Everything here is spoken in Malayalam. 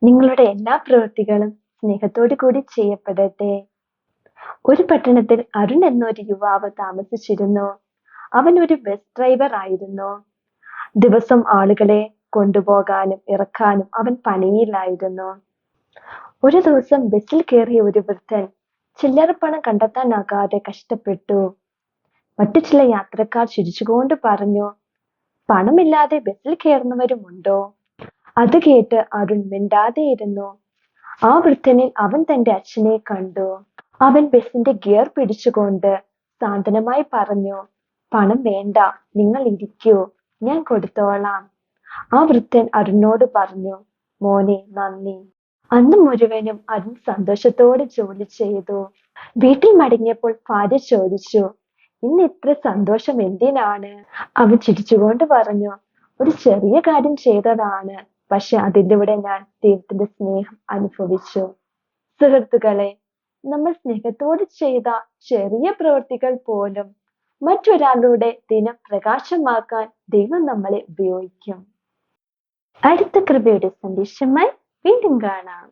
നിങ്ങളുടെ എല്ലാ പ്രവൃത്തികളും സ്നേഹത്തോടു കൂടി ചെയ്യപ്പെടട്ടെ. ഒരു പട്ടണത്തിൽ അരുൺ എന്നൊരു യുവാവ് താമസിച്ചിരുന്നു. അവൻ ഒരു ബസ് ഡ്രൈവർ ആയിരുന്നു. ദിവസം ആളുകളെ കൊണ്ടുപോകാനും ഇറക്കാനും അവൻ പണിയിലായിരുന്നു. ഒരു ദിവസം ബസ്സിൽ കയറിയ ഒരു വൃദ്ധൻ ചില്ലറപ്പണം കണ്ടെത്താനാകാതെ കഷ്ടപ്പെട്ടു. മറ്റു ചില യാത്രക്കാർ ചിരിച്ചുകൊണ്ട് പറഞ്ഞു, പണമില്ലാതെ ബസ്സിൽ കയറുന്നവരുമുണ്ടോ? അത് കേട്ട് അരുൺ മിണ്ടാതെയിരുന്നു. ആ വൃദ്ധനിൽ അവൻ തന്റെ അച്ഛനെ കണ്ടു. അവൻ ബസിന്റെ ഗിയർ പിടിച്ചുകൊണ്ട് സാന്ത്വനമായി പറഞ്ഞു, പണം വേണ്ട, നിങ്ങൾ ഇരിക്കൂ, ഞാൻ കൊടുത്തോളാം. ആ വൃദ്ധൻ അരുണിനോട് പറഞ്ഞു, മോനെ നന്ദി. അന്ന് മുഴുവനും അരുൺ സന്തോഷത്തോടെ ജോലി ചെയ്തു. വീട്ടിൽ മടങ്ങിയപ്പോൾ ഭാര്യ ചോദിച്ചു, ഇന്ന് ഇത്ര സന്തോഷം എന്തിനാണ്? അവൻ ചിരിച്ചുകൊണ്ട് പറഞ്ഞു, ഒരു ചെറിയ കാര്യം ചെയ്തതാണ്, പക്ഷെ അതിലൂടെ ഞാൻ ദൈവത്തിന്റെ സ്നേഹം അനുഭവിച്ചു. സുഹൃത്തുക്കളെ, നമ്മൾ സ്നേഹത്തോട് ചെയ്ത ചെറിയ പ്രവൃത്തികൾ പോലും മറ്റൊരാളുടെ ദിനം പ്രകാശമാക്കാൻ ദൈവം നമ്മളെ ഉപയോഗിക്കും. അടുത്ത കൃപയുടെ സന്ദേശമായി വീണ്ടും കാണാം.